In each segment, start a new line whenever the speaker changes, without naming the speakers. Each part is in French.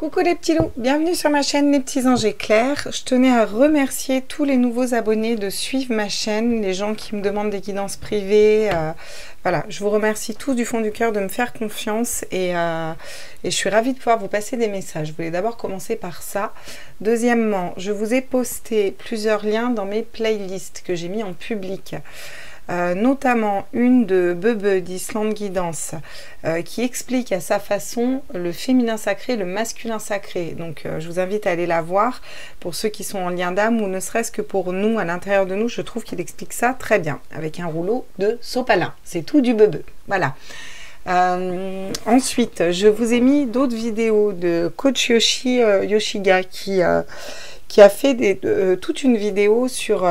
Coucou les petits loups, bienvenue sur ma chaîne Les Petits Anges Éclairs. Je tenais à remercier tous les nouveaux abonnés de suivre ma chaîne, les gens qui me demandent des guidances privées. Voilà, je vous remercie tous du fond du cœur de me faire confiance et je suis ravie de pouvoir vous passer des messages. Je voulais d'abord commencer par ça. Deuxièmement, je vous ai posté plusieurs liens dans mes playlists que j'ai mis en public. Notamment une de Bebe d'Islande Guidance qui explique à sa façon le féminin sacré, le masculin sacré. Donc je vous invite à aller la voir pour ceux qui sont en lien d'âme ou ne serait-ce que pour nous, à l'intérieur de nous, je trouve qu'il explique ça très bien avec un rouleau de sopalin. C'est tout du Bebe. Voilà. Ensuite, je vous ai mis d'autres vidéos de coach Yoshiga qui a fait toute une vidéo sur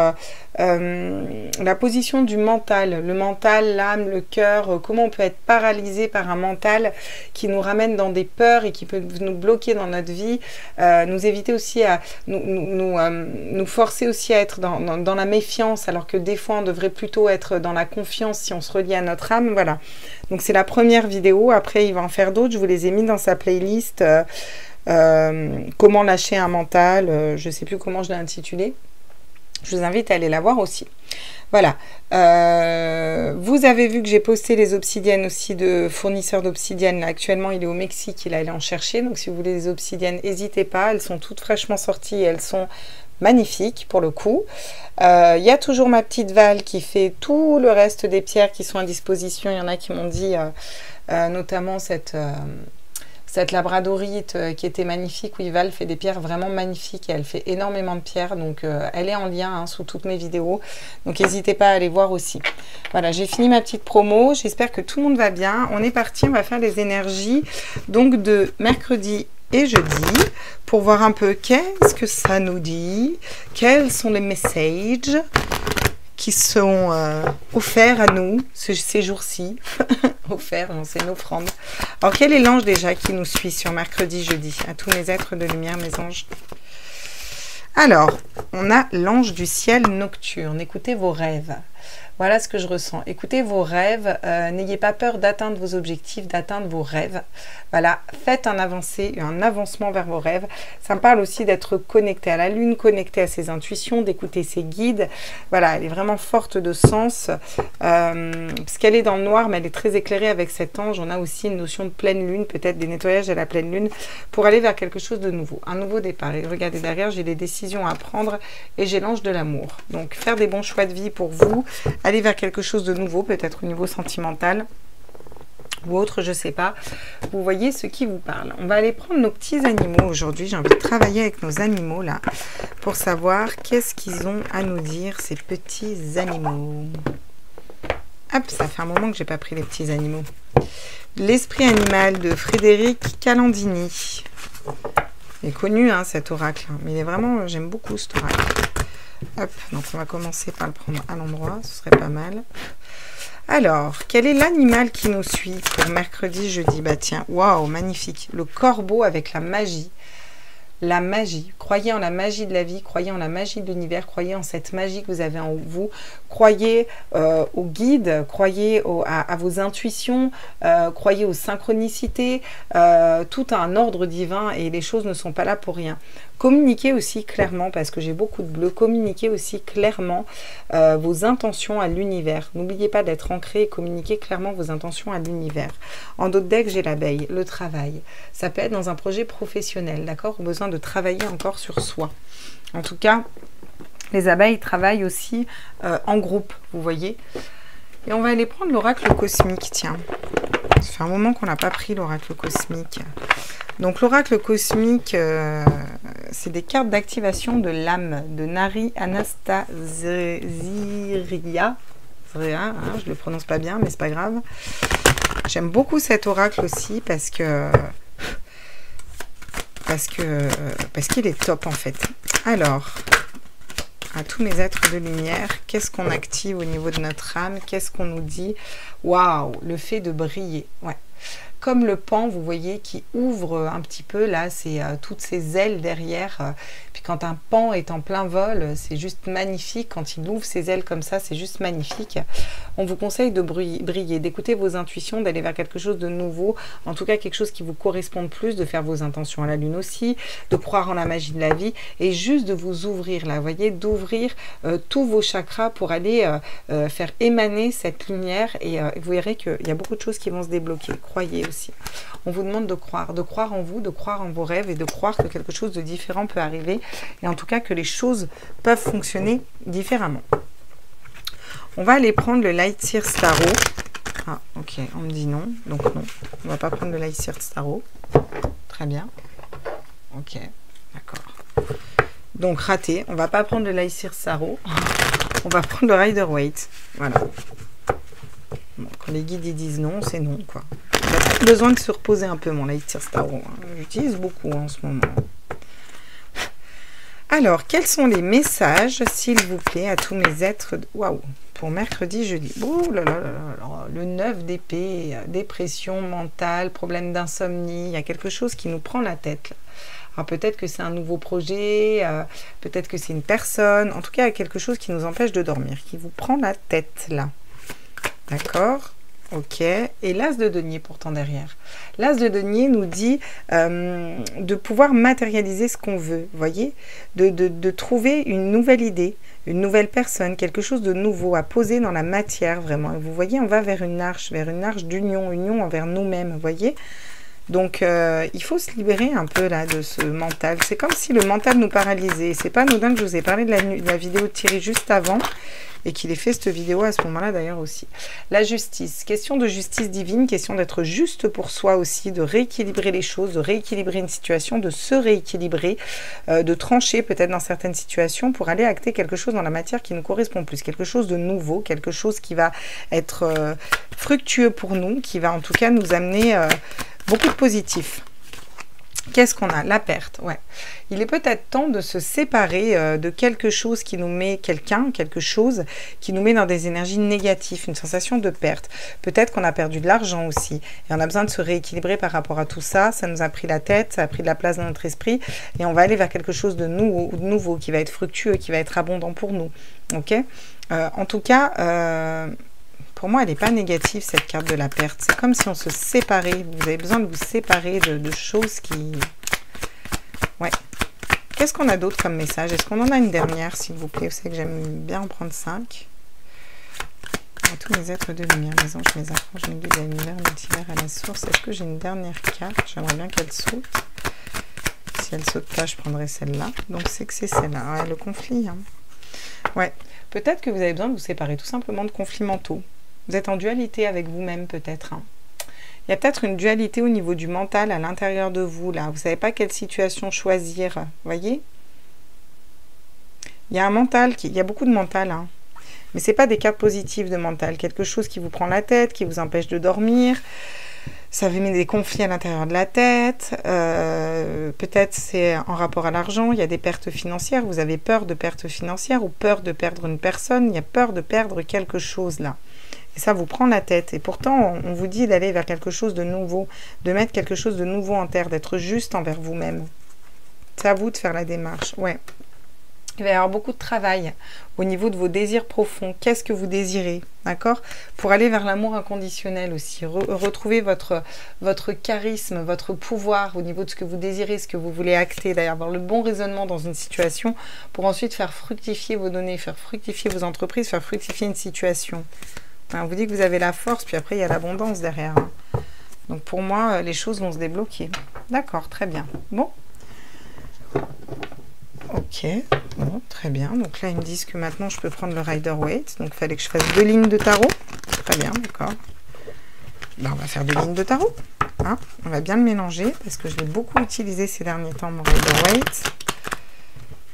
la position du mental, le mental, l'âme, le cœur, comment on peut être paralysé par un mental qui nous ramène dans des peurs et qui peut nous bloquer dans notre vie, nous éviter aussi à nous forcer aussi à être dans la méfiance, alors que des fois on devrait plutôt être dans la confiance si on se relie à notre âme. Voilà, donc c'est la première vidéo. Après il va en faire d'autres, je vous les ai mis dans sa playlist. Comment lâcher un mental, je ne sais plus comment je l'ai intitulé. Je vous invite à aller la voir aussi. Voilà. Vous avez vu que j'ai posté les obsidiennes aussi de fournisseurs d'obsidiennes. Actuellement, il est au Mexique, il est allé en chercher. Donc, si vous voulez des obsidiennes, n'hésitez pas. Elles sont toutes fraîchement sorties et elles sont magnifiques pour le coup. Il y a toujours ma petite Val qui fait tout le reste des pierres qui sont à disposition. Il y en a qui m'ont dit, notamment cette labradorite qui était magnifique. Oui, Val fait des pierres vraiment magnifiques et elle fait énormément de pierres, donc elle est en lien sous toutes mes vidéos, donc n'hésitez pas à aller voir aussi. Voilà, j'ai fini ma petite promo, j'espère que tout le monde va bien. On est parti, on va faire les énergies donc de mercredi et jeudi pour voir un peu qu'est-ce que ça nous dit, quels sont les messages qui sont offerts à nous ces jours-ci. Offert, c'est une offrande. Alors, quel est l'ange déjà qui nous suit sur mercredi, jeudi? À tous mes êtres de lumière, mes anges. Alors, on a l'ange du ciel nocturne. Écoutez vos rêves. Voilà ce que je ressens. Écoutez vos rêves. N'ayez pas peur d'atteindre vos objectifs, d'atteindre vos rêves. Voilà, faites un avancement vers vos rêves. Ça me parle aussi d'être connecté à la lune, connecté à ses intuitions, d'écouter ses guides. Voilà, elle est vraiment forte de sens. Parce qu'elle est dans le noir, mais elle est très éclairée avec cet ange. On a aussi une notion de pleine lune, peut-être des nettoyages à la pleine lune, pour aller vers quelque chose de nouveau. Un nouveau départ. Et regardez derrière, j'ai des décisions à prendre et j'ai l'ange de l'amour. Donc, faire des bons choix de vie pour vous. Aller vers quelque chose de nouveau, peut-être au niveau sentimental ou autre, je sais pas. Vous voyez ce qui vous parle. On va aller prendre nos petits animaux aujourd'hui. J'ai envie de travailler avec nos animaux là pour savoir qu'est-ce qu'ils ont à nous dire, ces petits animaux. Hop, ça fait un moment que j'ai pas pris les petits animaux. L'esprit animal de Frédéric Calandini. Il est connu cet oracle, mais il est vraiment, j'aime beaucoup cet oracle. Hop, donc on va commencer par le prendre à l'endroit, ce serait pas mal. Alors, quel est l'animal qui nous suit pour mercredi, jeudi? Bah tiens, waouh, magnifique. Le corbeau avec la magie. La magie. Croyez en la magie de la vie, croyez en la magie de l'univers, croyez en cette magie que vous avez en vous, croyez aux guides, croyez à vos intuitions, croyez aux synchronicités, tout a un ordre divin et les choses ne sont pas là pour rien. Communiquez aussi clairement, parce que j'ai beaucoup de bleu, communiquez aussi clairement vos intentions à l'univers. N'oubliez pas d'être ancré et communiquez clairement vos intentions à l'univers. En d'autres decks, j'ai l'abeille, le travail. Ça peut être dans un projet professionnel, d'accord, au besoin de travailler encore sur soi. En tout cas, les abeilles travaillent aussi en groupe, vous voyez. Et on va aller prendre l'oracle cosmique, tiens. Ça fait un moment qu'on n'a pas pris l'oracle cosmique. Donc l'oracle cosmique, c'est des cartes d'activation de l'âme de Nari Anastasia. Je ne le prononce pas bien, mais c'est pas grave. J'aime beaucoup cet oracle aussi parce qu'il est top en fait. Alors, à tous mes êtres de lumière, qu'est-ce qu'on active au niveau de notre âme? Qu'est-ce qu'on nous dit? Waouh, le fait de briller. Ouais. Comme le pan, vous voyez, qui ouvre un petit peu, là, c'est toutes ces ailes derrière. Puis quand un pan est en plein vol, c'est juste magnifique. Quand il ouvre ses ailes comme ça, c'est juste magnifique. On vous conseille de briller, d'écouter vos intuitions, d'aller vers quelque chose de nouveau. En tout cas, quelque chose qui vous corresponde plus, de faire vos intentions à la lune aussi, de croire en la magie de la vie et juste de vous ouvrir, là, vous voyez, d'ouvrir tous vos chakras pour aller faire émaner cette lumière. Et vous verrez qu'il y a beaucoup de choses qui vont se débloquer. Croyez aussi. On vous demande de croire en vous, de croire en vos rêves et de croire que quelque chose de différent peut arriver et en tout cas que les choses peuvent fonctionner différemment. On va aller prendre le Light Seers Tarot. Ah, ok, on me dit non, donc non. On va pas prendre le Light Seers Tarot. Très bien. Ok, d'accord. Donc raté, on va pas prendre le Light Seers Tarot. On va prendre le Rider-Waite. Voilà. Bon, quand les guides ils disent non, c'est non, quoi. J'ai besoin de se reposer un peu, mon Light Seers Tarot. Hein. J'utilise beaucoup en ce moment. Alors, quels sont les messages, s'il vous plaît, à tous mes êtres... Waouh, pour mercredi, jeudi. Oh là là là là, le 9 d'épée, dépression mentale, problème d'insomnie. Il y a quelque chose qui nous prend la tête, là. Alors peut-être que c'est un nouveau projet, peut-être que c'est une personne. En tout cas, il y a quelque chose qui nous empêche de dormir, qui vous prend la tête, là. D'accord ? Ok, et l'as de denier pourtant derrière. L'as de denier nous dit de pouvoir matérialiser ce qu'on veut, vous voyez, de trouver une nouvelle idée, une nouvelle personne, quelque chose de nouveau à poser dans la matière vraiment. Et vous voyez, on va vers une arche d'union, union envers nous-mêmes, vous voyez. Donc, il faut se libérer un peu là de ce mental. C'est comme si le mental nous paralysait. C'est pas anodin que je vous ai parlé de la vidéo de Thierry juste avant. Et qu'il ait fait cette vidéo à ce moment-là d'ailleurs aussi. La justice, question de justice divine, question d'être juste pour soi aussi, de rééquilibrer les choses, de rééquilibrer une situation, de se rééquilibrer, de trancher peut-être dans certaines situations pour aller acter quelque chose dans la matière qui nous correspond plus, quelque chose de nouveau, quelque chose qui va être fructueux pour nous, qui va en tout cas nous amener beaucoup de positif. Qu'est-ce qu'on a? La perte, ouais. Il est peut-être temps de se séparer de quelque chose qui nous met, quelque chose qui nous met dans des énergies négatives, une sensation de perte. Peut-être qu'on a perdu de l'argent aussi. Et on a besoin de se rééquilibrer par rapport à tout ça. Ça nous a pris la tête, ça a pris de la place dans notre esprit. Et on va aller vers quelque chose de nouveau qui va être fructueux, qui va être abondant pour nous. Ok? En tout cas... pour moi, elle n'est pas négative, cette carte de la perte. C'est comme si on se séparait. Vous avez besoin de vous séparer de choses qui... Ouais. Qu'est-ce qu'on a d'autre comme message? Est-ce qu'on en a une dernière, s'il vous plaît? Vous savez que j'aime bien en prendre 5. À tous mes êtres de lumière, mes anges, mes archanges, mes guides, l'univers, multivers, à la source. Est-ce que j'ai une dernière carte? J'aimerais bien qu'elle saute. Si elle saute pas, je prendrai celle-là. Donc, c'est que c'est celle-là. Ouais, le conflit. Hein. Ouais. Peut-être que vous avez besoin de vous séparer tout simplement de conflits mentaux. Vous êtes en dualité avec vous-même peut-être. Hein. Il y a peut-être une dualité au niveau du mental à l'intérieur de vous. Là. Vous ne savez pas quelle situation choisir. Vous voyez? Il y a un mental, il y a beaucoup de mental. Hein. Mais ce n'est pas des cartes positives de mental. Quelque chose qui vous prend la tête, qui vous empêche de dormir. Ça vous met des conflits à l'intérieur de la tête. Peut-être c'est en rapport à l'argent. Il y a des pertes financières. Vous avez peur de pertes financières ou peur de perdre une personne. Il y a peur de perdre quelque chose là. Et ça vous prend la tête. Et pourtant, on vous dit d'aller vers quelque chose de nouveau, de mettre quelque chose de nouveau en terre, d'être juste envers vous-même. C'est à vous de faire la démarche. Ouais. Il va y avoir beaucoup de travail au niveau de vos désirs profonds. Qu'est-ce que vous désirez? D'accord? Pour aller vers l'amour inconditionnel aussi. Retrouver votre charisme, votre pouvoir au niveau de ce que vous désirez, ce que vous voulez acter. D'ailleurs, avoir le bon raisonnement dans une situation pour ensuite faire fructifier vos données, faire fructifier vos entreprises, faire fructifier une situation. On vous dit que vous avez la force, puis après, il y a l'abondance derrière. Donc, pour moi, les choses vont se débloquer. D'accord, très bien. Bon. Ok. Bon, très bien. Donc là, ils me disent que maintenant, je peux prendre le Rider-Waite. Donc, il fallait que je fasse 2 lignes de tarot. Très bien, d'accord. Ben, on va faire 2 lignes de tarot. Hein, on va bien le mélanger, parce que je l'ai beaucoup utilisé ces derniers temps, mon Rider-Waite.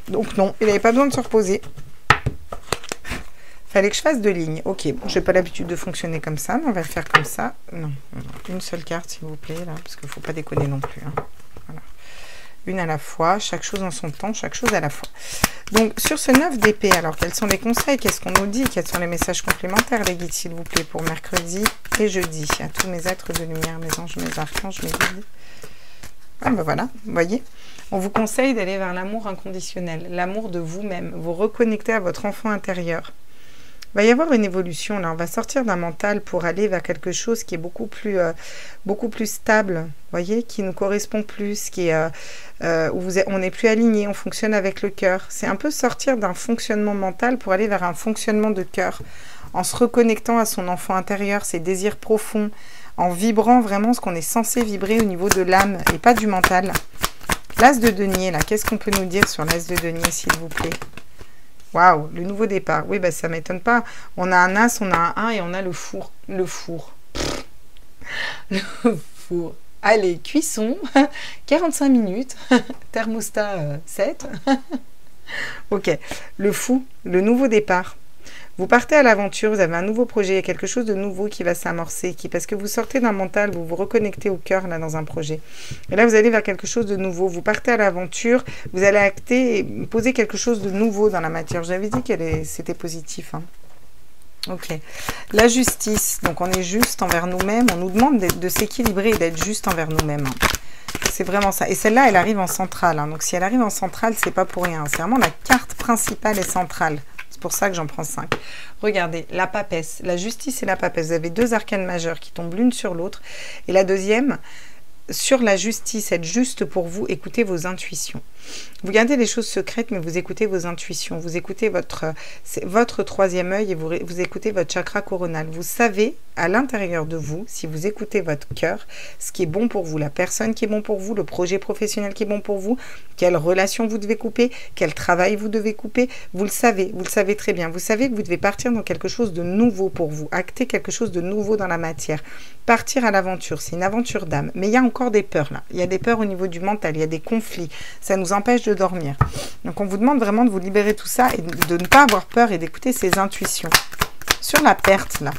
Donc, non, il n'avait pas besoin de se reposer. Fallait que je fasse 2 lignes. Ok, bon, je n'ai pas l'habitude de fonctionner comme ça, mais on va le faire comme ça. Non, une seule carte, s'il vous plaît, là, parce qu'il ne faut pas déconner non plus. Hein. Voilà. une à la fois, chaque chose en son temps, chaque chose à la fois. Donc, sur ce 9 d'épée, alors, quels sont les conseils? Qu'est-ce qu'on nous dit? Quels sont les messages complémentaires, les guides, s'il vous plaît, pour mercredi et jeudi? À tous mes êtres de lumière, mes anges, mes archanges, mes guides. Ah ben voilà, vous voyez, on vous conseille d'aller vers l'amour inconditionnel, l'amour de vous-même, vous reconnecter à votre enfant intérieur. Il va y avoir une évolution, là, on va sortir d'un mental pour aller vers quelque chose qui est beaucoup plus stable, vous voyez, qui nous correspond plus, qui est, où on n'est plus aligné, on fonctionne avec le cœur. C'est un peu sortir d'un fonctionnement mental pour aller vers un fonctionnement de cœur, en se reconnectant à son enfant intérieur, ses désirs profonds, en vibrant vraiment ce qu'on est censé vibrer au niveau de l'âme et pas du mental. L'as de denier, là, qu'est-ce qu'on peut nous dire sur l'as de denier, s'il vous plaît? Waouh, le nouveau départ. Oui, bah, ça ne m'étonne pas. On a un as, on a un 1 et on a le four. Le four. Le four. Allez, cuisson. 45 minutes. Thermostat 7. Ok. Le fou, le nouveau départ. Vous partez à l'aventure, vous avez un nouveau projet, il y a quelque chose de nouveau qui va s'amorcer, parce que vous sortez d'un mental, vous vous reconnectez au cœur là dans un projet. Et là, vous allez vers quelque chose de nouveau. Vous partez à l'aventure, vous allez acter et poser quelque chose de nouveau dans la matière. J'avais dit que c'était positif. Hein. Ok. La justice. Donc, on est juste envers nous-mêmes. On nous demande de s'équilibrer et d'être juste envers nous-mêmes. C'est vraiment ça. Et celle-là, elle arrive en centrale. Hein. Donc, si elle arrive en centrale, c'est pas pour rien. C'est vraiment la carte principale et centrale. C'est pour ça que j'en prends 5. Regardez, la papesse, la justice et la papesse. Vous avez deux arcanes majeures qui tombent l'une sur l'autre. Et la deuxième, sur la justice, être juste pour vous, écoutez vos intuitions. Vous gardez les choses secrètes, mais vous écoutez vos intuitions. Vous écoutez votre troisième œil et vous écoutez votre chakra coronal. Vous savez, à l'intérieur de vous, si vous écoutez votre cœur, ce qui est bon pour vous, la personne qui est bon pour vous, le projet professionnel qui est bon pour vous, quelle relation vous devez couper, quel travail vous devez couper, vous le savez très bien. Vous savez que vous devez partir dans quelque chose de nouveau pour vous, acter quelque chose de nouveau dans la matière, partir à l'aventure. C'est une aventure d'âme. Mais il y a encore des peurs là. Il y a des peurs au niveau du mental, il y a des conflits. Ça nous empêche de dormir. Donc on vous demande vraiment de vous libérer de tout ça et de ne pas avoir peur et d'écouter ses intuitions. Sur la perte là,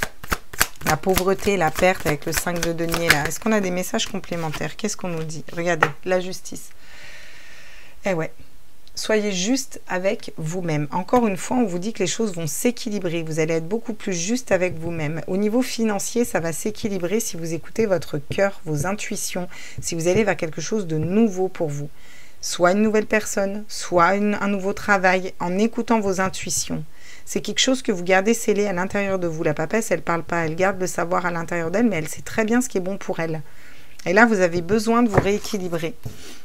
la pauvreté, la perte avec le 5 de denier là, est-ce qu'on a des messages complémentaires? Qu'est-ce qu'on nous dit? Regardez, la justice. Eh ouais, soyez juste avec vous-même. Encore une fois, on vous dit que les choses vont s'équilibrer. Vous allez être beaucoup plus juste avec vous-même. Au niveau financier, ça va s'équilibrer si vous écoutez votre cœur, vos intuitions, si vous allez vers quelque chose de nouveau pour vous. Soit une nouvelle personne, soit un nouveau travail, en écoutant vos intuitions. C'est quelque chose que vous gardez scellé à l'intérieur de vous. La papesse, elle ne parle pas, elle garde le savoir à l'intérieur d'elle, mais elle sait très bien ce qui est bon pour elle. Et là, vous avez besoin de vous rééquilibrer.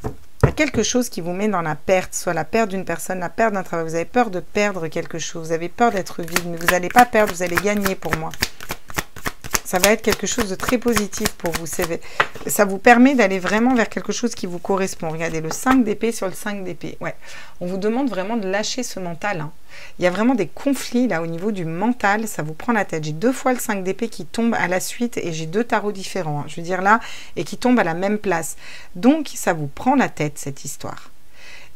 Il y a quelque chose qui vous met dans la perte, soit la perte d'une personne, la perte d'un travail. Vous avez peur de perdre quelque chose, vous avez peur d'être vide, mais vous n'allez pas perdre, vous allez gagner pour moi. Ça va être quelque chose de très positif pour vous. Ça vous permet d'aller vraiment vers quelque chose qui vous correspond. Regardez, le 5 d'épée sur le 5 d'épée. Ouais. On vous demande vraiment de lâcher ce mental. Hein. Il y a vraiment des conflits là au niveau du mental. Ça vous prend la tête. J'ai 2 fois le 5 d'épée qui tombe à la suite et j'ai 2 tarots différents. Hein, je veux dire là, et qui tombent à la même place. Donc, ça vous prend la tête cette histoire.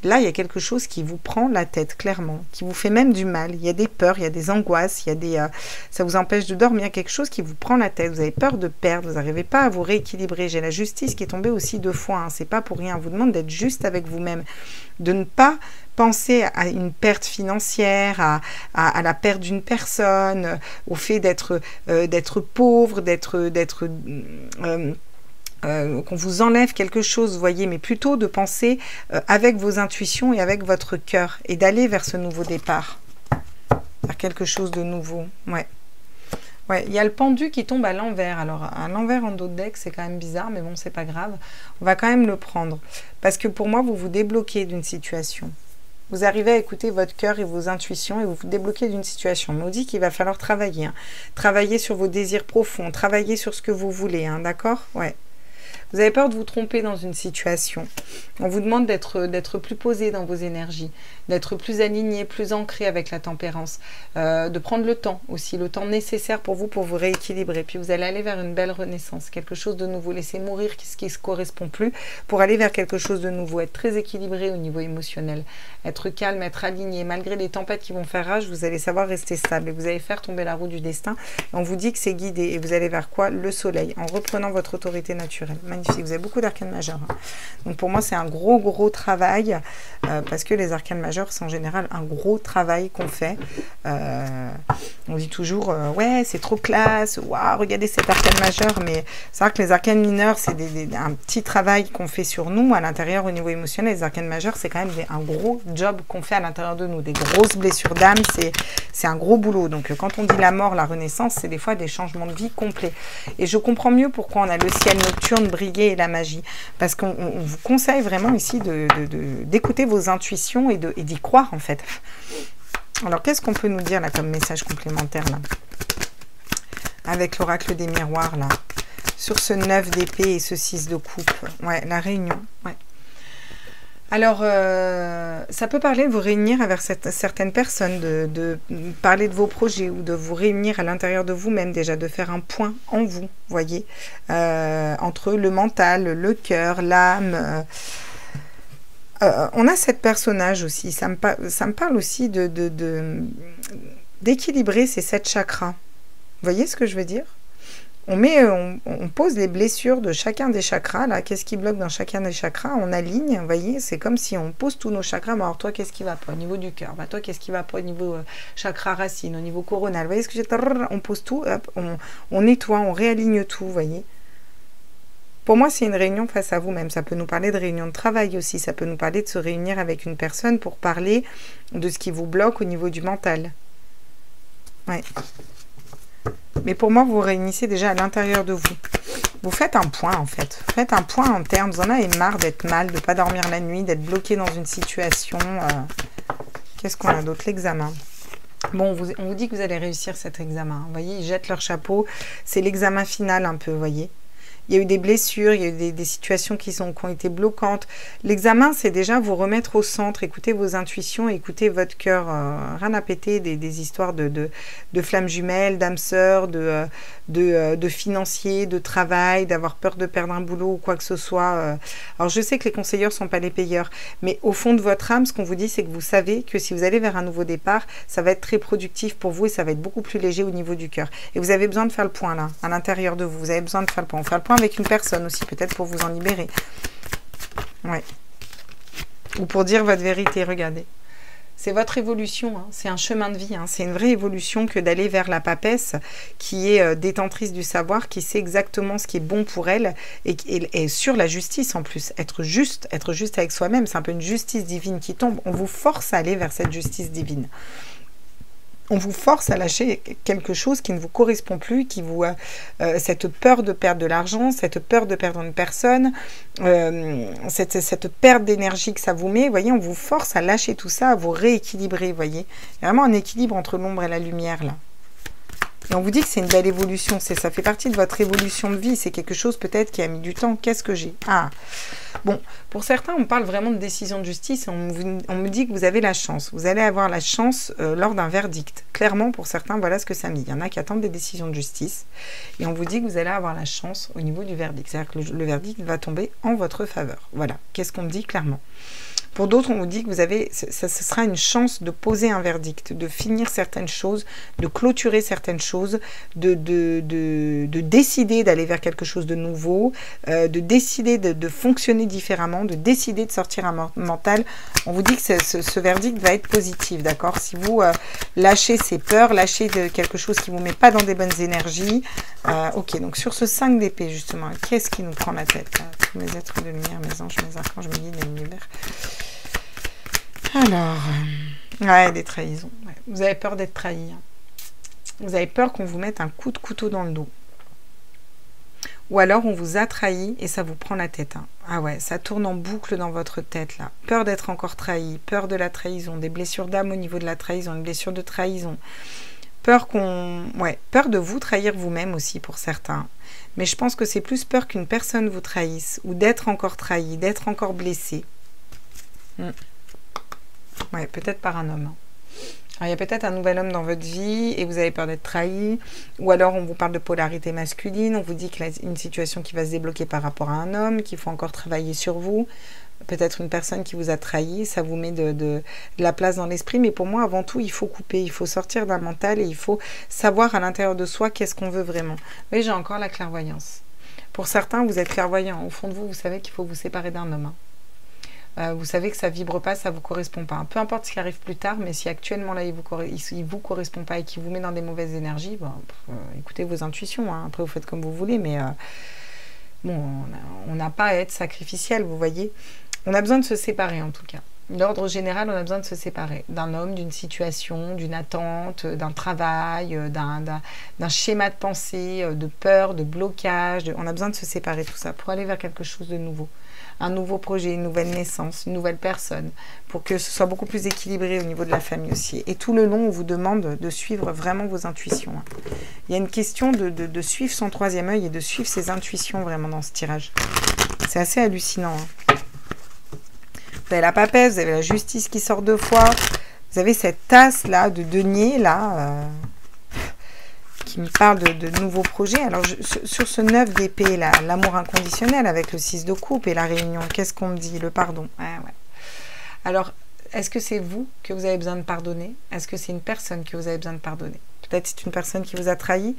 Là, il y a quelque chose qui vous prend la tête, clairement, qui vous fait même du mal. Il y a des peurs, il y a des angoisses, il y a des, ça vous empêche de dormir. Il y a quelque chose qui vous prend la tête. Vous avez peur de perdre, vous n'arrivez pas à vous rééquilibrer. J'ai la justice qui est tombée aussi 2 fois. Hein. C'est pas pour rien. On vous demande d'être juste avec vous-même, de ne pas penser à une perte financière, à la perte d'une personne, au fait d'être pauvre, qu'on vous enlève quelque chose, vous voyez, mais plutôt de penser avec vos intuitions et avec votre cœur et d'aller vers ce nouveau départ, vers quelque chose de nouveau. Ouais. Ouais, il y a le pendu qui tombe à l'envers. Alors, à l'envers en dos de deck, c'est quand même bizarre, mais bon, c'est pas grave. On va quand même le prendre. Parce que pour moi, vous vous débloquez d'une situation. Vous arrivez à écouter votre cœur et vos intuitions et vous vous débloquez d'une situation. On nous dit qu'il va falloir travailler. Hein. Travailler sur vos désirs profonds, travailler sur ce que vous voulez, hein, d'accord? Ouais. Vous avez peur de vous tromper dans une situation. On vous demande d'être plus posé dans vos énergies, d'être plus aligné, plus ancré avec la tempérance, de prendre le temps aussi, le temps nécessaire pour vous rééquilibrer. Puis vous allez aller vers une belle renaissance, quelque chose de nouveau. Laissez mourir ce qui ne se correspond plus pour aller vers quelque chose de nouveau. Être très équilibré au niveau émotionnel, être calme, être aligné. Malgré les tempêtes qui vont faire rage, vous allez savoir rester stable et vous allez faire tomber la roue du destin. On vous dit que c'est guidé et vous allez vers quoi? Le soleil, en reprenant votre autorité naturelle. Magnifique. magnifiques. Vous avez beaucoup d'arcanes majeurs. Hein. Donc pour moi, c'est un gros travail parce que les arcanes majeurs, c'est en général un gros travail qu'on fait. On dit toujours, ouais, c'est trop classe, waouh, regardez cet arcane majeur. Mais c'est vrai que les arcanes mineurs, c'est un petit travail qu'on fait sur nous à l'intérieur au niveau émotionnel. Les arcanes majeurs, c'est quand même un gros job qu'on fait à l'intérieur de nous. Des grosses blessures d'âme, c'est un gros boulot. Donc quand on dit la mort, la renaissance, c'est des fois des changements de vie complets. Et je comprends mieux pourquoi on a le ciel nocturne briller et la magie. Parce qu'on vous conseille vraiment ici d'écouter vos intuitions et d'y croire en fait. Alors qu'est-ce qu'on peut nous dire là comme message complémentaire là avec l'oracle des miroirs là sur ce 9 d'épée et ce 6 de coupe. Ouais, la réunion. Ouais. Alors, ça peut parler de vous réunir avec certaines personnes, de parler de vos projets ou de vous réunir à l'intérieur de vous-même déjà, de faire un point en vous, voyez, entre le mental, le cœur, l'âme. On a cette personnage aussi, ça me parle aussi d'équilibrer ces 7 chakras. Vous voyez ce que je veux dire ? On pose les blessures de chacun des chakras, là, qu'est-ce qui bloque dans chacun des chakras, on aligne, vous voyez, c'est comme si on pose tous nos chakras, mais alors toi, qu'est-ce qui va pas au niveau du cœur, bah, toi, qu'est-ce qui va pas au niveau chakra racine, au niveau coronal, vous voyez ce que j'ai, on pose tout, hop, on nettoie, on réaligne tout, vous voyez. Pour moi, c'est une réunion face à vous-même, ça peut nous parler de réunion de travail aussi, ça peut nous parler de se réunir avec une personne pour parler de ce qui vous bloque au niveau du mental. Ouais. Mais pour moi, vous vous réunissez déjà à l'intérieur de vous. Vous faites un point, en fait. Vous faites un point en termes. Vous en avez marre d'être mal, de ne pas dormir la nuit, d'être bloqué dans une situation. Qu'est-ce qu'on a d'autre? L'examen. Bon, on vous dit que vous allez réussir cet examen. Vous voyez, ils jettent leur chapeau. C'est l'examen final un peu, vous voyez. Il y a eu des blessures, il y a eu des situations qui ont été bloquantes. L'examen, c'est déjà vous remettre au centre, écouter vos intuitions, écouter votre cœur. Rien à péter, des histoires de flammes jumelles, d'âmes sœurs, de financiers, de travail, d'avoir peur de perdre un boulot ou quoi que ce soit. Alors, je sais que les conseilleurs ne sont pas les payeurs, mais au fond de votre âme, ce qu'on vous dit, c'est que vous savez que si vous allez vers un nouveau départ, ça va être très productif pour vous et ça va être beaucoup plus léger au niveau du cœur. Et vous avez besoin de faire le point là, à l'intérieur de vous. Vous avez besoin de faire le point. On fait le point avec une personne aussi, peut-être pour vous en libérer. Ouais. Ou pour dire votre vérité, regardez. C'est votre évolution, hein. C'est un chemin de vie, hein. C'est une vraie évolution que d'aller vers la papesse qui est détentrice du savoir, qui sait exactement ce qui est bon pour elle et sur la justice en plus. Être juste avec soi-même, c'est un peu une justice divine qui tombe. On vous force à aller vers cette justice divine. On vous force à lâcher quelque chose qui ne vous correspond plus, qui vous cette peur de perdre de l'argent, cette peur de perdre une personne, cette perte d'énergie que ça vous met. Vous voyez, on vous force à lâcher tout ça, à vous rééquilibrer. Vous voyez, il y a vraiment un équilibre entre l'ombre et la lumière là. Et on vous dit que c'est une belle évolution, ça fait partie de votre évolution de vie, c'est quelque chose peut-être qui a mis du temps. Qu'est-ce que j'ai? Ah, bon, pour certains, on parle vraiment de décision de justice, et on me dit que vous avez la chance, vous allez avoir la chance lors d'un verdict. Clairement, pour certains, voilà ce que ça me dit. Il y en a qui attendent des décisions de justice, et on vous dit que vous allez avoir la chance au niveau du verdict, c'est-à-dire que le verdict va tomber en votre faveur. Voilà, qu'est-ce qu'on me dit clairement? Pour d'autres, on vous dit que vous avez, ce sera une chance de poser un verdict, de finir certaines choses, de clôturer certaines choses, de décider d'aller vers quelque chose de nouveau, de décider de fonctionner différemment, de décider de sortir un mental. On vous dit que ce verdict va être positif, d'accord? Si vous lâchez ces peurs, lâchez quelque chose qui ne vous met pas dans des bonnes énergies. Ok, donc sur ce 5 d'épée, justement, qu'est-ce qui nous prend la tête là? Tous mes êtres de lumière, mes anges, mes archanges, mes guides et l'univers. Alors, ouais, des trahisons. Ouais. Vous avez peur d'être trahi. Hein. Vous avez peur qu'on vous mette un coup de couteau dans le dos. Ou alors on vous a trahi et ça vous prend la tête. Hein. Ah ouais, ça tourne en boucle dans votre tête là. Peur d'être encore trahi, peur de la trahison, des blessures d'âme au niveau de la trahison, une blessure de trahison. Peur peur de vous trahir vous-même aussi pour certains. Mais je pense que c'est plus peur qu'une personne vous trahisse ou d'être encore trahi, d'être encore blessé. Ouais, peut-être par un homme. Alors, il y a peut-être un nouvel homme dans votre vie et vous avez peur d'être trahi. Ou alors, on vous parle de polarité masculine. On vous dit qu'il y a une situation qui va se débloquer par rapport à un homme, qu'il faut encore travailler sur vous. Peut-être une personne qui vous a trahi. Ça vous met de la place dans l'esprit. Mais pour moi, avant tout, il faut couper. Il faut sortir d'un mental et il faut savoir à l'intérieur de soi qu'est-ce qu'on veut vraiment. Vous voyez, j'ai encore la clairvoyance. Pour certains, vous êtes clairvoyant. Au fond de vous, vous savez qu'il faut vous séparer d'un homme. Vous savez que ça vibre pas, ça vous correspond pas. Peu importe ce qui arrive plus tard, mais si actuellement là il vous correspond pas et qu'il vous met dans des mauvaises énergies, bon, écoutez vos intuitions. Hein. Après vous faites comme vous voulez, mais bon, on n'a pas à être sacrificiel, vous voyez. On a besoin de se séparer en tout cas. L'ordre général, on a besoin de se séparer d'un homme, d'une situation, d'une attente, d'un travail, d'un schéma de pensée, de peur, de blocage. On a besoin de se séparer tout ça pour aller vers quelque chose de nouveau. Un nouveau projet, une nouvelle naissance, une nouvelle personne, pour que ce soit beaucoup plus équilibré au niveau de la famille aussi. Et tout le long, on vous demande de suivre vraiment vos intuitions. Il y a une question de suivre son troisième œil et de suivre ses intuitions vraiment dans ce tirage. C'est assez hallucinant. Vous avez la papesse, vous avez la justice qui sort 2 fois, vous avez cette tasse-là de denier, là, qui me parle de nouveaux projets. Alors, sur ce 9 d'épée, là, l'amour inconditionnel avec le 6 de coupe et la réunion, qu'est-ce qu'on me dit? Le pardon. Ouais. Alors, est-ce que c'est vous que vous avez besoin de pardonner? Est-ce que c'est une personne que vous avez besoin de pardonner? Peut-être c'est une personne qui vous a trahi,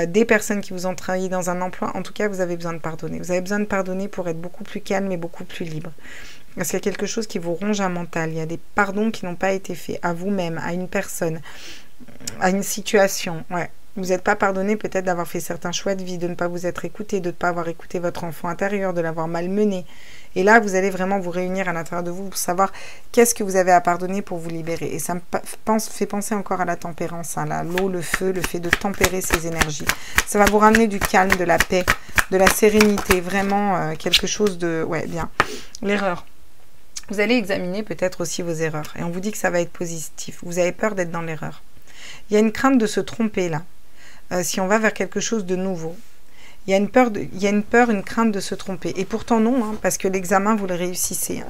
des personnes qui vous ont trahi dans un emploi. En tout cas, vous avez besoin de pardonner. Vous avez besoin de pardonner pour être beaucoup plus calme et beaucoup plus libre. Parce qu'il y a quelque chose qui vous ronge un mental. Il y a des pardons qui n'ont pas été faits à vous-même, à une personne, à une situation. Ouais. Vous n'êtes pas pardonné peut-être d'avoir fait certains choix de vie, de ne pas vous être écouté, de ne pas avoir écouté votre enfant intérieur, de l'avoir malmené. Et là, vous allez vraiment vous réunir à l'intérieur de vous pour savoir qu'est-ce que vous avez à pardonner pour vous libérer. Et ça me fait penser encore à la tempérance, hein, l'eau, le feu, le fait de tempérer ces énergies. Ça va vous ramener du calme, de la paix, de la sérénité, vraiment quelque chose de... Ouais, bien. L'erreur. Vous allez examiner peut-être aussi vos erreurs. Et on vous dit que ça va être positif. Vous avez peur d'être dans l'erreur. Il y a une crainte de se tromper là. Si on va vers quelque chose de nouveau. Il y a une peur, une crainte de se tromper. Et pourtant non, hein, parce que l'examen, vous le réussissez.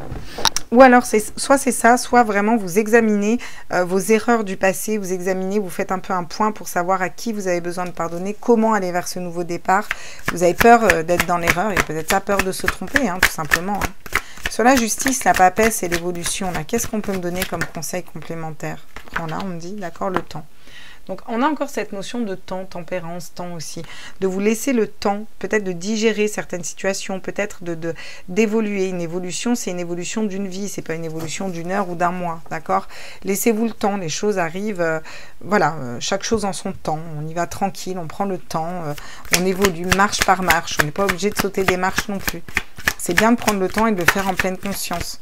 Ou alors, soit c'est ça, soit vraiment vous examinez vos erreurs du passé, vous examinez, vous faites un peu un point pour savoir à qui vous avez besoin de pardonner, comment aller vers ce nouveau départ. Vous avez peur d'être dans l'erreur et peut-être pas peur de se tromper, hein, tout simplement. Hein. Sur la justice, la papesse et l'évolution, qu'est-ce qu'on peut me donner comme conseil complémentaire? Là, on me dit, d'accord, le temps. Donc, on a encore cette notion de temps, tempérance, temps aussi. De vous laisser le temps, peut-être de digérer certaines situations, peut-être d'évoluer. Une évolution, c'est une évolution d'une vie, c'est pas une évolution d'une heure ou d'un mois, d'accord? Laissez-vous le temps, les choses arrivent, voilà, chaque chose en son temps. On y va tranquille, on prend le temps, on évolue marche par marche. On n'est pas obligé de sauter des marches non plus. C'est bien de prendre le temps et de le faire en pleine conscience.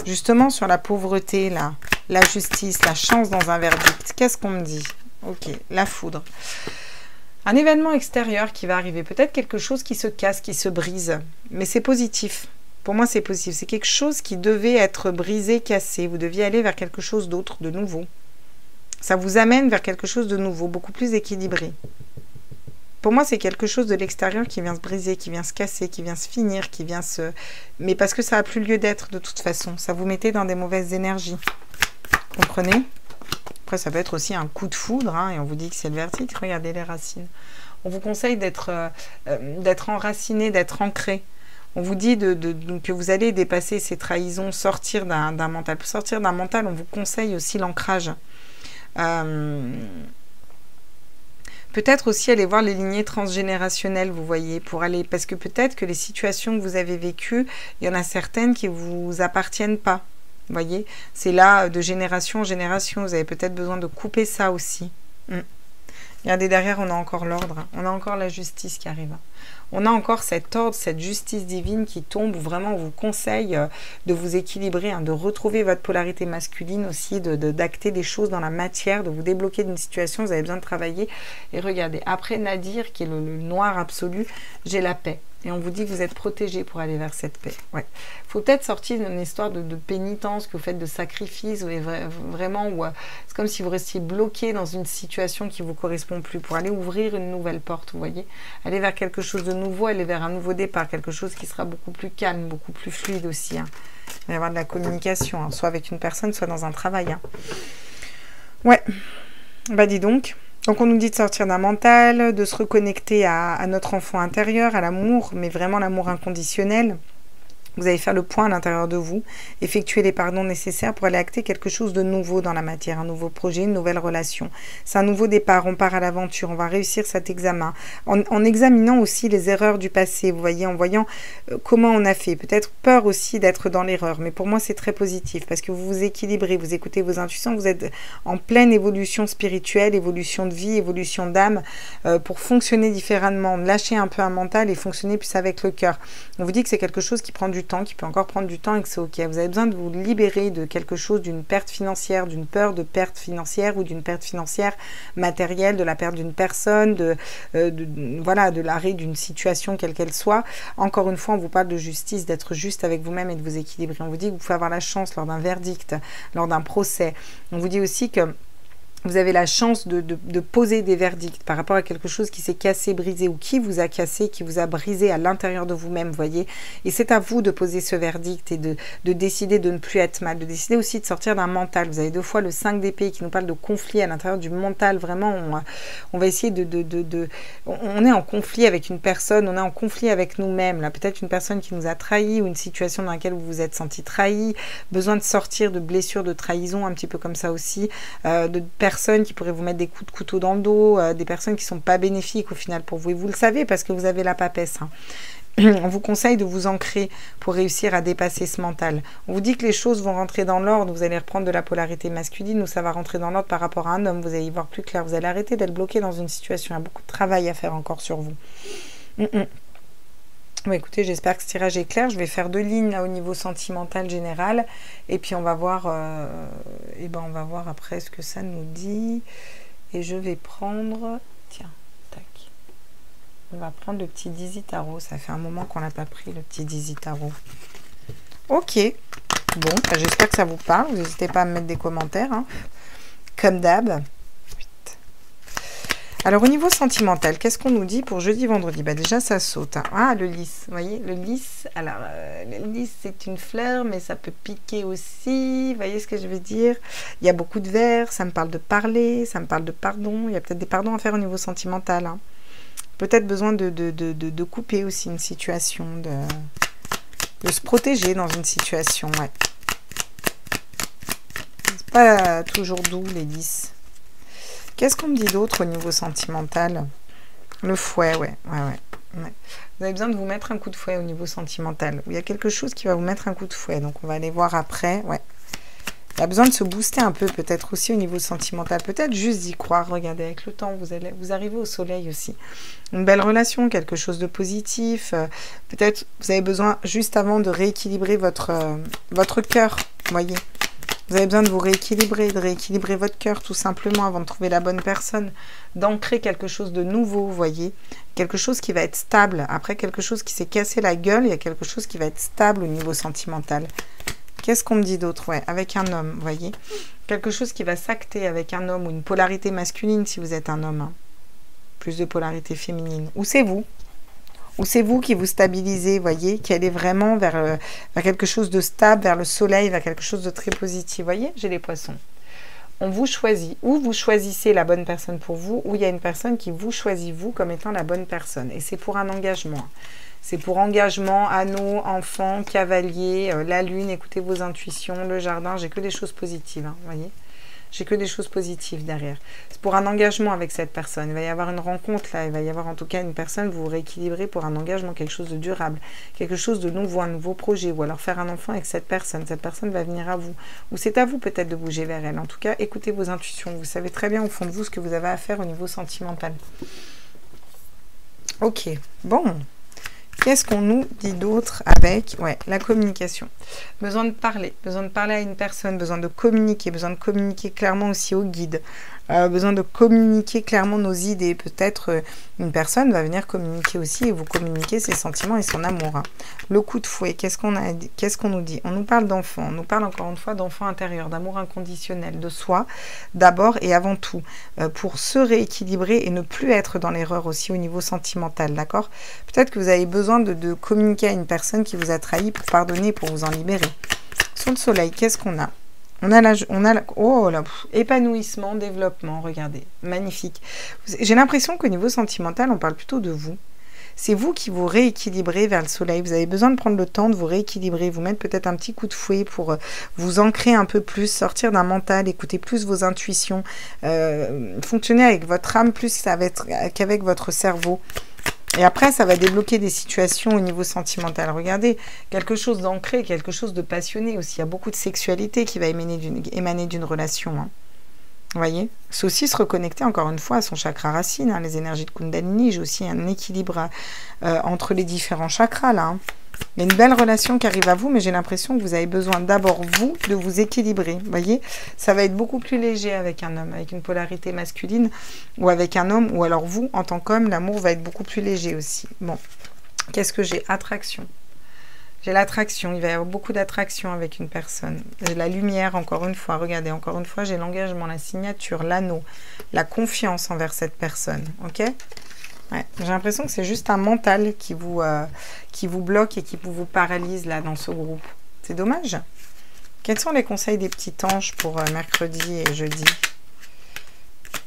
Justement, sur la pauvreté, là, la justice, la chance dans un verdict, qu'est-ce qu'on me dit? Ok, la foudre. Un événement extérieur qui va arriver. Peut-être quelque chose qui se casse, qui se brise. Mais c'est positif. Pour moi, c'est positif. C'est quelque chose qui devait être brisé, cassé. Vous deviez aller vers quelque chose d'autre, de nouveau. Ça vous amène vers quelque chose de nouveau, beaucoup plus équilibré. Pour moi, c'est quelque chose de l'extérieur qui vient se briser, qui vient se casser, qui vient se finir, qui vient se... Mais parce que ça n'a plus lieu d'être de toute façon. Ça vous mettait dans des mauvaises énergies. Comprenez ? Après, ça peut être aussi un coup de foudre, hein, et on vous dit que c'est le vertige. Regardez les racines. On vous conseille d'être enraciné, d'être ancré. On vous dit que vous allez dépasser ces trahisons, sortir d'un mental. Pour sortir d'un mental, on vous conseille aussi l'ancrage. Peut-être aussi aller voir les lignées transgénérationnelles, vous voyez, pour aller... Parce que peut-être que les situations que vous avez vécues, il y en a certaines qui ne vous appartiennent pas. Vous voyez, c'est là de génération en génération. Vous avez peut-être besoin de couper ça aussi. Regardez, derrière, on a encore l'ordre. On a encore la justice qui arrive. On a encore cet ordre, cette justice divine qui tombe, où vraiment on vous conseille de vous équilibrer, hein, de retrouver votre polarité masculine aussi, d'acter des choses dans la matière, de vous débloquer d'une situation. Vous avez besoin de travailler. Et regardez, après Nadir, qui est le noir absolu, j'ai la paix. Et on vous dit que vous êtes protégé pour aller vers cette paix. Ouais. Faut peut-être sortir d'une histoire de pénitence que vous faites, de sacrifice, vraiment, où c'est comme si vous restiez bloqué dans une situation qui ne vous correspond plus, pour aller ouvrir une nouvelle porte, vous voyez. Aller vers quelque chose de nouveau, aller vers un nouveau départ, quelque chose qui sera beaucoup plus calme, beaucoup plus fluide aussi. Hein. Il va y avoir de la communication, hein, soit avec une personne, soit dans un travail. Hein. Ouais, bah dis donc. Donc on nous dit de sortir d'un mental, de se reconnecter à notre enfant intérieur, à l'amour, mais vraiment l'amour inconditionnel. Vous allez faire le point à l'intérieur de vous, effectuer les pardons nécessaires pour aller acter quelque chose de nouveau dans la matière, un nouveau projet, une nouvelle relation. C'est un nouveau départ, on part à l'aventure, on va réussir cet examen. En examinant aussi les erreurs du passé, vous voyez, en voyant comment on a fait. Peut-être peur aussi d'être dans l'erreur, mais pour moi c'est très positif parce que vous vous équilibrez, vous écoutez vos intuitions, vous êtes en pleine évolution spirituelle, évolution de vie, évolution d'âme, pour fonctionner différemment, lâcher un peu un mental et fonctionner plus avec le cœur. On vous dit que c'est quelque chose qui prend du temps, qui peut encore prendre du temps et que c'est ok. Vous avez besoin de vous libérer de quelque chose, d'une perte financière, d'une peur de perte financière ou d'une perte financière matérielle, de la perte d'une personne, voilà, de l'arrêt d'une situation quelle qu'elle soit. Encore une fois, on vous parle de justice, d'être juste avec vous-même et de vous équilibrer. On vous dit que vous pouvez avoir la chance lors d'un verdict, lors d'un procès. On vous dit aussi que vous avez la chance de poser des verdicts par rapport à quelque chose qui s'est cassé, brisé ou qui vous a cassé, qui vous a brisé à l'intérieur de vous-même, voyez. Et c'est à vous de poser ce verdict et de décider de ne plus être mal, de décider aussi de sortir d'un mental. Vous avez 2 fois le 5 d'épée qui nous parle de conflit à l'intérieur du mental. Vraiment, on va essayer on est en conflit avec une personne, on est en conflit avec nous-mêmes. Là, peut-être une personne qui nous a trahi ou une situation dans laquelle vous vous êtes senti trahi, besoin de sortir de blessures, de trahison, un petit peu comme ça aussi, de personnes qui pourraient vous mettre des coups de couteau dans le dos, des personnes qui ne sont pas bénéfiques au final pour vous. Et vous le savez parce que vous avez la papesse. Hein. On vous conseille de vous ancrer pour réussir à dépasser ce mental. On vous dit que les choses vont rentrer dans l'ordre, vous allez reprendre de la polarité masculine ou ça va rentrer dans l'ordre par rapport à un homme, vous allez y voir plus clair, vous allez arrêter d'être bloqué dans une situation. Il y a beaucoup de travail à faire encore sur vous. Bon, écoutez, j'espère que ce tirage est clair. Je vais faire 2 lignes là au niveau sentimental général. Et puis on va voir on va voir après ce que ça nous dit. Et je vais prendre... Tiens, tac. On va prendre le petit Dizzy Tarot. Ça fait un moment qu'on n'a pas pris le petit Dizzy Tarot. Ok. Bon, j'espère que ça vous parle. Vous n'hésitez pas à me mettre des commentaires. Hein. Comme d'hab. Alors, au niveau sentimental, qu'est-ce qu'on nous dit pour jeudi, vendredi? Bah, déjà, ça saute. Hein. Ah, le lys. Vous voyez, le lys. Alors, le lys, c'est une fleur, mais ça peut piquer aussi. Vous voyez ce que je veux dire? Il y a beaucoup de vers. Ça me parle de parler. Ça me parle de pardon. Il y a peut-être des pardons à faire au niveau sentimental. Hein. Peut-être besoin de couper aussi une situation. De se protéger dans une situation. Ouais. C'est pas toujours doux, les lys. Qu'est-ce qu'on me dit d'autre au niveau sentimental? Le fouet, ouais. Vous avez besoin de vous mettre un coup de fouet au niveau sentimental. Il y a quelque chose qui va vous mettre un coup de fouet. Donc, on va aller voir après. Ouais. Il y a besoin de se booster un peu, peut-être aussi au niveau sentimental. Peut-être juste d'y croire. Regardez, avec le temps, vous arrivez au soleil aussi. Une belle relation, quelque chose de positif. Peut-être vous avez besoin, juste avant, de rééquilibrer votre cœur. Vous voyez? Vous avez besoin de vous rééquilibrer, de rééquilibrer votre cœur tout simplement avant de trouver la bonne personne, d'ancrer quelque chose de nouveau, vous voyez, quelque chose qui va être stable. Après quelque chose qui s'est cassé la gueule, il y a quelque chose qui va être stable au niveau sentimental. Qu'est-ce qu'on me dit d'autre? Ouais, avec un homme, vous voyez, quelque chose qui va s'acter avec un homme ou une polarité masculine si vous êtes un homme, hein. Plus de polarité féminine. Ou c'est vous? Ou c'est vous qui vous stabilisez, voyez, qui allez vraiment vers quelque chose de stable, vers le soleil, vers quelque chose de très positif. Voyez, j'ai les poissons. On vous choisit. Ou vous choisissez la bonne personne pour vous, ou il y a une personne qui vous choisit, vous, comme étant la bonne personne. Et c'est pour un engagement. C'est pour engagement, anneau, enfant, cavalier, la lune, écoutez vos intuitions, le jardin. J'ai que des choses positives, hein, voyez. J'ai que des choses positives derrière. C'est pour un engagement avec cette personne. Il va y avoir une rencontre là. Il va y avoir en tout cas une personne, vous vous rééquilibrez pour un engagement, quelque chose de durable, quelque chose de nouveau, un nouveau projet. Ou alors faire un enfant avec cette personne. Cette personne va venir à vous. Ou c'est à vous peut-être de bouger vers elle. En tout cas, écoutez vos intuitions. Vous savez très bien au fond de vous ce que vous avez à faire au niveau sentimental. Ok, bon. Qu'est-ce qu'on nous dit d'autre avec la communication? Besoin de parler à une personne, besoin de communiquer clairement aussi au guide, besoin de communiquer clairement nos idées. Peut-être une personne va venir communiquer aussi et vous communiquer ses sentiments et son amour. Hein. Le coup de fouet, qu'est-ce qu'on nous dit? On nous parle d'enfant, on nous parle encore une fois d'enfant intérieur, d'amour inconditionnel, de soi d'abord et avant tout, pour se rééquilibrer et ne plus être dans l'erreur aussi au niveau sentimental, d'accord? Peut-être que vous avez besoin de communiquer à une personne qui vous a trahi pour pardonner, pour vous en libérer. Sur le soleil, qu'est-ce qu'on a? On a oh là, épanouissement, développement, regardez, magnifique. J'ai l'impression qu'au niveau sentimental, on parle plutôt de vous. c'est vous qui vous rééquilibrez vers le soleil. Vous avez besoin de prendre le temps de vous rééquilibrer, vous mettre peut-être un petit coup de fouet pour vous ancrer un peu plus, sortir d'un mental, écouter plus vos intuitions, fonctionner avec votre âme plus qu'avec votre cerveau. Et après, ça va débloquer des situations au niveau sentimental. Regardez, quelque chose d'ancré, quelque chose de passionné aussi. Il y a beaucoup de sexualité qui va émaner d'une relation. Hein. Vous voyez? C'est aussi se reconnecter encore une fois à son chakra racine, hein, les énergies de Kundalini. J'ai aussi un équilibre entre les différents chakras là. Hein. Il y a une belle relation qui arrive à vous, mais j'ai l'impression que vous avez besoin d'abord, vous, de vous équilibrer. Vous voyez, ça va être beaucoup plus léger avec un homme, avec une polarité masculine, ou avec un homme, ou alors vous, en tant qu'homme, l'amour va être beaucoup plus léger aussi. Bon, qu'est-ce que j'ai? Attraction. J'ai l'attraction, il va y avoir beaucoup d'attraction avec une personne. J'ai la lumière, encore une fois, regardez, encore une fois, j'ai l'engagement, la signature, l'anneau, la confiance envers cette personne, ok? Ouais, j'ai l'impression que c'est juste un mental qui vous bloque et qui vous paralyse là dans ce groupe. C'est dommage. Quels sont les conseils des petits anges pour mercredi et jeudi?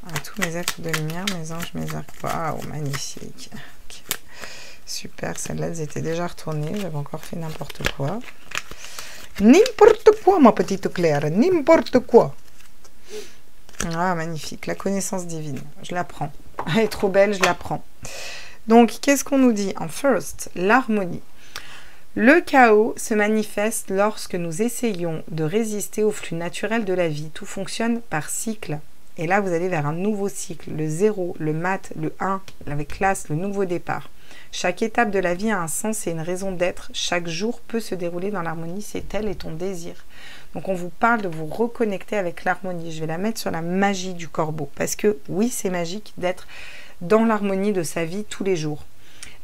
À tous mes êtres de lumière, mes anges, mes arcs. Waouh, magnifique. Okay. Super, celles-là, elles étaient déjà retournées. J'avais encore fait n'importe quoi. N'importe quoi, ma petite Claire. N'importe quoi. Ah, magnifique. La connaissance divine. Je la prends. Elle est trop belle, je la prends. Donc, qu'est-ce qu'on nous dit en first? L'harmonie. Le chaos se manifeste lorsque nous essayons de résister au flux naturel de la vie. Tout fonctionne par cycle. Et là, vous allez vers un nouveau cycle. Le 0, le mat, le 1, avec l'as, le nouveau départ. Chaque étape de la vie a un sens et une raison d'être. Chaque jour peut se dérouler dans l'harmonie. C'est elle et ton désir. Donc, on vous parle de vous reconnecter avec l'harmonie. Je vais la mettre sur la magie du corbeau. Parce que, oui, c'est magique d'être dans l'harmonie de sa vie tous les jours.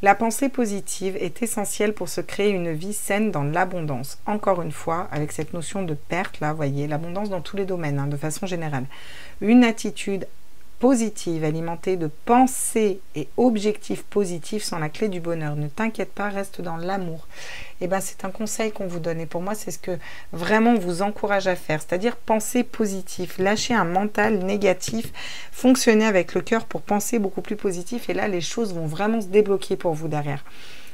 La pensée positive est essentielle pour se créer une vie saine dans l'abondance. Encore une fois, avec cette notion de perte, là, vous voyez, l'abondance dans tous les domaines, hein, de façon générale. Une attitude positive, alimentée de pensées et objectifs positifs sont la clé du bonheur. Ne t'inquiète pas, reste dans l'amour. Et ben, c'est un conseil qu'on vous donne. Et pour moi, c'est ce que vraiment on vous encourage à faire. C'est-à-dire penser positif, lâcher un mental négatif, fonctionner avec le cœur pour penser beaucoup plus positif. Et là, les choses vont vraiment se débloquer pour vous derrière.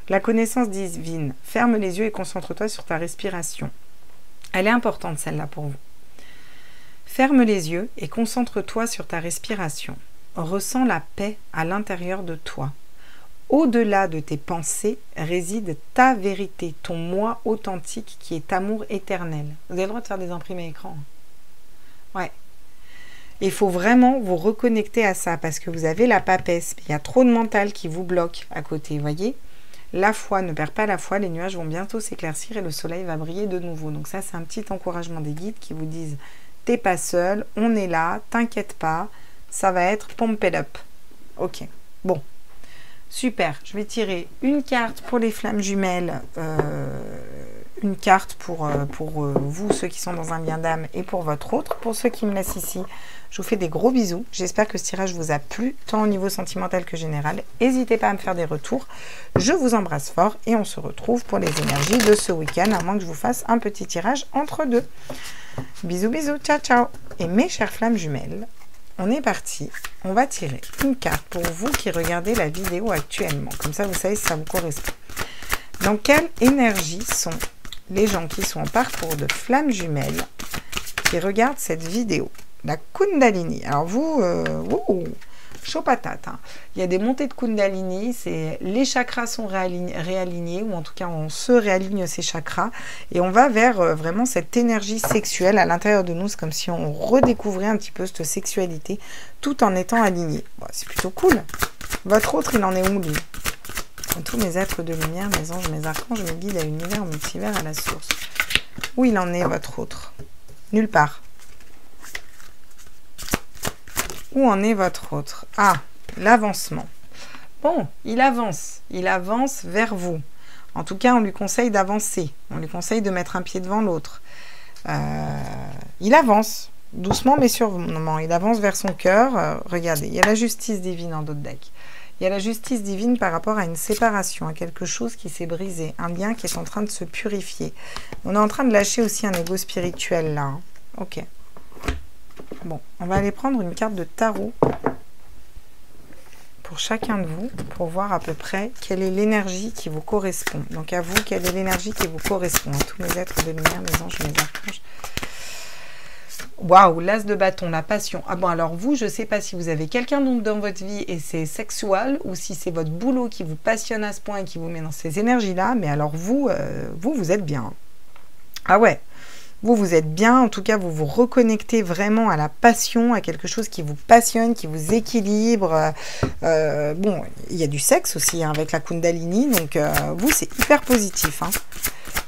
La connaissance divine. Ferme les yeux et concentre-toi sur ta respiration. Elle est importante, celle-là, pour vous. Ferme les yeux et concentre-toi sur ta respiration. Ressens la paix à l'intérieur de toi. Au-delà de tes pensées réside ta vérité, ton moi authentique qui est amour éternel. Vous avez le droit de faire des imprimés écran. Ouais. Il faut vraiment vous reconnecter à ça parce que vous avez la papesse. Il y a trop de mental qui vous bloque à côté, voyez. La foi, ne perds pas la foi, les nuages vont bientôt s'éclaircir et le soleil va briller de nouveau. Donc ça, c'est un petit encouragement des guides qui vous disent t'es pas seul, on est là, t'inquiète pas, ça va être pumped up. Ok, bon, super. Je vais tirer une carte pour les flammes jumelles, une carte pour vous, ceux qui sont dans un lien d'âme, et pour votre autre. Pour ceux qui me laissent ici, je vous fais des gros bisous. J'espère que ce tirage vous a plu, tant au niveau sentimental que général. N'hésitez pas à me faire des retours. Je vous embrasse fort et on se retrouve pour les énergies de ce week-end, à moins que je vous fasse un petit tirage entre deux. Bisous, bisous, ciao, ciao. Et mes chères flammes jumelles, on est parti. On va tirer une carte pour vous qui regardez la vidéo actuellement. Comme ça, vous savez si ça vous correspond. Dans quelle énergie sont les gens qui sont en parcours de flammes jumelles qui regardent cette vidéo? La Kundalini. Alors vous, chaud patate. Hein. Il y a des montées de Kundalini, les chakras sont réalignés, ou en tout cas on se réaligne ces chakras, et on va vers vraiment cette énergie sexuelle à l'intérieur de nous. C'est comme si on redécouvrait un petit peu cette sexualité, tout en étant aligné. Bon, c'est plutôt cool. Votre autre, il en est où, lui? Tous mes êtres de lumière, mes anges, mes archanges, mes guides à l'univers, au multivers, à la source. Où il en est, votre autre? Nulle part. Où en est votre autre? Ah, l'avancement. Bon, il avance vers vous. En tout cas, on lui conseille d'avancer. On lui conseille de mettre un pied devant l'autre. Il avance, doucement mais sûrement. Il avance vers son cœur. Regardez, il y a la justice divine en d'autres decks. Il y a la justice divine par rapport à une séparation, à quelque chose qui s'est brisé, un lien qui est en train de se purifier. On est en train de lâcher aussi un ego spirituel là. Hein. Ok. Bon, on va aller prendre une carte de tarot pour chacun de vous, pour voir à peu près quelle est l'énergie qui vous correspond. Donc à vous, quelle est l'énergie qui vous correspond, à tous mes êtres de lumière, mes anges, mes archanges. Waouh, l'as de bâton, la passion. Ah bon, alors vous, je ne sais pas si vous avez quelqu'un dans votre vie et c'est sexuel, ou si c'est votre boulot qui vous passionne à ce point et qui vous met dans ces énergies-là, mais alors vous, vous êtes bien. Ah ouais, vous êtes bien, en tout cas, vous vous reconnectez vraiment à la passion, à quelque chose qui vous passionne, qui vous équilibre. Bon, il y a du sexe aussi hein, avec la Kundalini, donc vous, c'est hyper positif. Hein.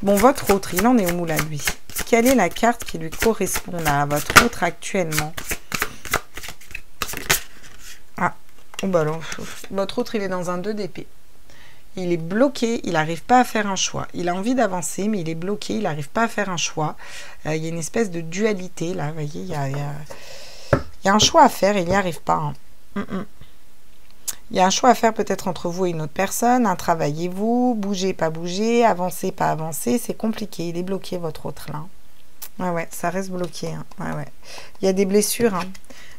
Bon, votre autre, il en est où là, lui? Quelle est la carte qui lui correspond là, à votre autre actuellement? Ah, oh bah alors, votre autre, il est dans un 2 d'épée. Il est bloqué, il n'arrive pas à faire un choix. Il a envie d'avancer, mais il est bloqué, il n'arrive pas à faire un choix. Il y a une espèce de dualité, là, vous voyez, il y a un choix à faire, il n'y arrive pas. Hein. Il y a un choix à faire peut-être entre vous et une autre personne, hein, travaillez-vous, bougez, pas bouger, avancez, pas avancer, c'est compliqué, il est bloqué, votre autre, là. Ouais, ça reste bloqué. Hein. Ouais. Il y a des blessures, hein.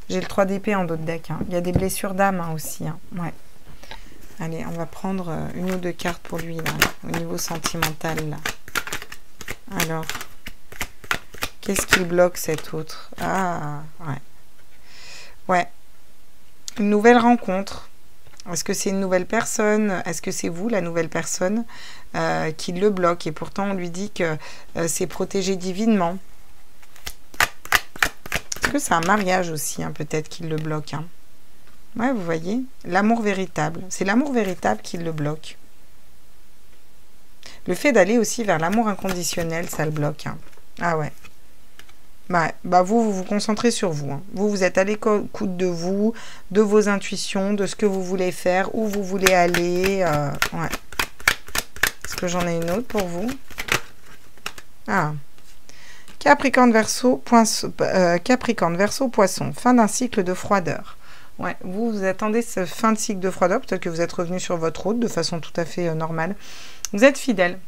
J'ai le 3 d'épée en dos de deck. Hein. Il y a des blessures d'âme hein, aussi. Hein. Ouais. Allez, on va prendre une ou deux cartes pour lui, là, au niveau sentimental. Là. Alors, qu'est-ce qui bloque cet autre? Ah, ouais. Ouais. Une nouvelle rencontre. Est-ce que c'est une nouvelle personne? Est-ce que c'est vous, la nouvelle personne, qui le bloque? Et pourtant, on lui dit que c'est protégé divinement. Est-ce que c'est un mariage aussi, hein, peut-être, qui le bloque hein. Ouais, vous voyez, l'amour véritable. C'est l'amour véritable qui le bloque. Le fait d'aller aussi vers l'amour inconditionnel, ça le bloque. Hein. Ah ouais. Bah vous vous concentrez sur vous. Hein. Vous êtes à l'écoute de vous, de vos intuitions, de ce que vous voulez faire, où vous voulez aller. Ouais. Est-ce que j'en ai une autre pour vous? Ah. Capricorne, Verseau, Poisson. Fin d'un cycle de froideur. Ouais, vous attendez ce fin de cycle de froideur. Peut-être que vous êtes revenu sur votre route de façon tout à fait normale. Vous êtes fidèle.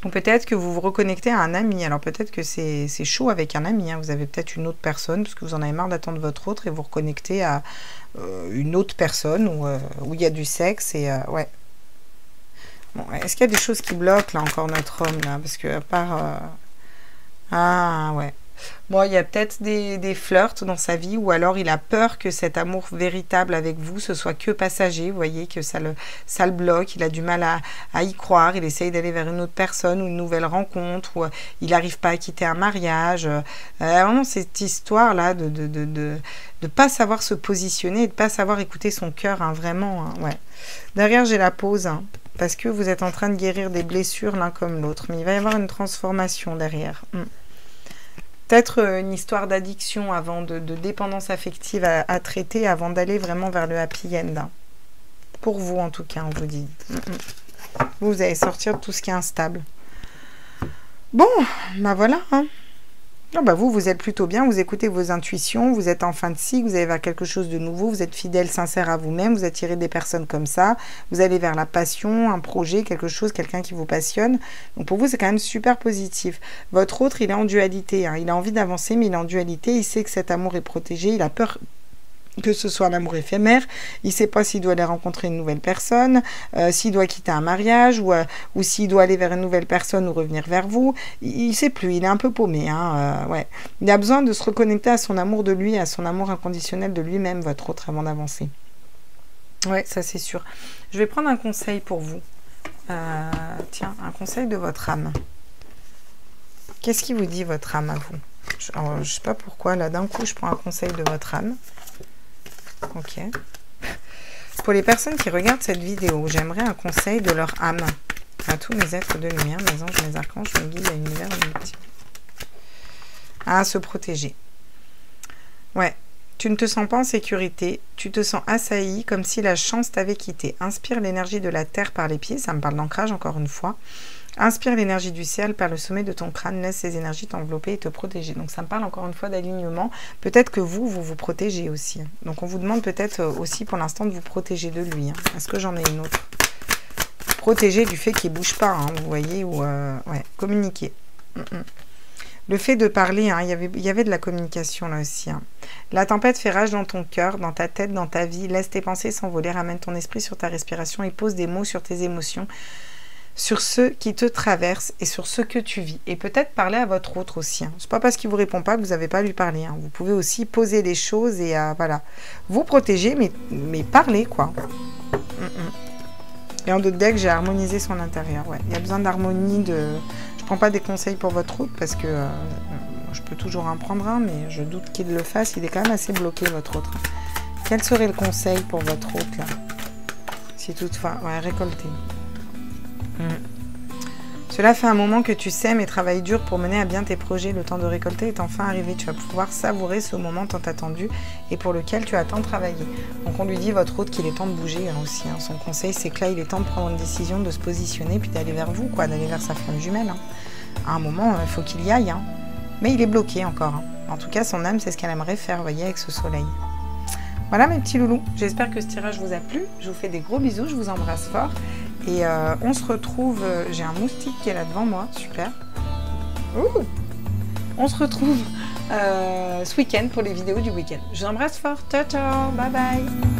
Ou peut-être que vous vous reconnectez à un ami. Alors peut-être que c'est chaud avec un ami. Hein. Vous avez peut-être une autre personne parce que vous en avez marre d'attendre votre autre et vous reconnectez à une autre personne où il y a du sexe. Et ouais. Bon, est-ce qu'il y a des choses qui bloquent là encore notre homme là? Parce que à part... Ah ouais. Bon, il y a peut-être des flirts dans sa vie ou alors il a peur que cet amour véritable avec vous, ce soit que passager. Vous voyez que ça le bloque, il a du mal à y croire, il essaye d'aller vers une autre personne ou une nouvelle rencontre ou il n'arrive pas à quitter un mariage. Vraiment cette histoire-là de pas savoir se positionner et de pas savoir écouter son cœur, hein, vraiment. Hein, ouais. Derrière, j'ai la pause, hein, parce que vous êtes en train de guérir des blessures l'un comme l'autre. Mais il va y avoir une transformation derrière. Peut-être une histoire d'addiction avant, de dépendance affective à traiter avant d'aller vraiment vers le happy end. Hein. Pour vous, en tout cas, on vous dit. Vous allez sortir de tout ce qui est instable. Bon, bah voilà. Hein. Non, bah vous êtes plutôt bien, vous écoutez vos intuitions, vous êtes en fin de cycle, vous allez vers quelque chose de nouveau, vous êtes fidèle, sincère à vous-même, vous attirez des personnes comme ça, vous allez vers la passion, un projet, quelque chose, quelqu'un qui vous passionne. Donc pour vous, c'est quand même super positif. Votre autre, il est en dualité, hein. Il a envie d'avancer, mais il est en dualité, il sait que cet amour est protégé, il a peur que ce soit un amour éphémère, il ne sait pas s'il doit aller rencontrer une nouvelle personne, s'il doit quitter un mariage, ou s'il doit aller vers une nouvelle personne ou revenir vers vous, il ne sait plus, il est un peu paumé. Hein, ouais. Il a besoin de se reconnecter à son amour de lui, à son amour inconditionnel de lui-même, votre autre, avant d'avancer. Ouais, ça c'est sûr. Je vais prendre un conseil pour vous. Tiens, un conseil de votre âme. Qu'est-ce qui vous dit votre âme à vous? Je ne sais pas pourquoi, là d'un coup je prends un conseil de votre âme. Ok. Pour les personnes qui regardent cette vidéo, j'aimerais un conseil de leur âme. À tous mes êtres de lumière, mes anges, mes archanges, mes guides, à l'univers, à se protéger. Ouais. Tu ne te sens pas en sécurité, tu te sens assailli comme si la chance t'avait quitté. Inspire l'énergie de la terre par les pieds, ça me parle d'ancrage encore une fois. Inspire l'énergie du ciel par le sommet de ton crâne, laisse ces énergies t'envelopper et te protéger. Donc ça me parle encore une fois d'alignement. Peut-être que vous vous protégez aussi. Donc on vous demande peut-être aussi pour l'instant de vous protéger de lui. Hein. Est-ce que j'en ai une autre? Protéger du fait qu'il ne bouge pas, hein, vous voyez, ou ouais, communiquer. Le fait de parler, hein, il y avait de la communication là aussi. Hein. La tempête fait rage dans ton cœur, dans ta tête, dans ta vie. Laisse tes pensées s'envoler, ramène ton esprit sur ta respiration et pose des mots sur tes émotions, sur ceux qui te traversent et sur ce que tu vis. Et peut-être parler à votre autre aussi. Hein. C'est pas parce qu'il vous répond pas que vous n'avez pas à lui parler. Hein. Vous pouvez aussi poser les choses et voilà, vous protéger, mais parler quoi. Et en d'autres decks, j'ai harmonisé son intérieur. Ouais, il y a besoin d'harmonie. Je prends pas des conseils pour votre autre parce que je peux toujours en prendre un, mais je doute qu'il le fasse. Il est quand même assez bloqué votre autre. Quel serait le conseil pour votre autre là? Si toutefois, ouais, récolter. Cela fait un moment que tu sèmes et travailles dur pour mener à bien tes projets. Le temps de récolter est enfin arrivé. Tu vas pouvoir savourer ce moment tant attendu et pour lequel tu as tant travaillé. Donc on lui dit, votre hôte, qu'il est temps de bouger hein, aussi. Hein. Son conseil, c'est que là, il est temps de prendre une décision, de se positionner, puis d'aller vers vous, quoi, d'aller vers sa flamme jumelle. Hein. À un moment, il faut qu'il y aille. Hein. Mais il est bloqué encore. Hein. En tout cas, son âme, c'est ce qu'elle aimerait faire, vous voyez, avec ce soleil. Voilà mes petits loulous. J'espère que ce tirage vous a plu. Je vous fais des gros bisous, je vous embrasse fort. Et on se retrouve, j'ai un moustique qui est là devant moi, super. Ouh, on se retrouve ce week-end pour les vidéos du week-end. Je vous embrasse fort, ciao ciao, bye bye.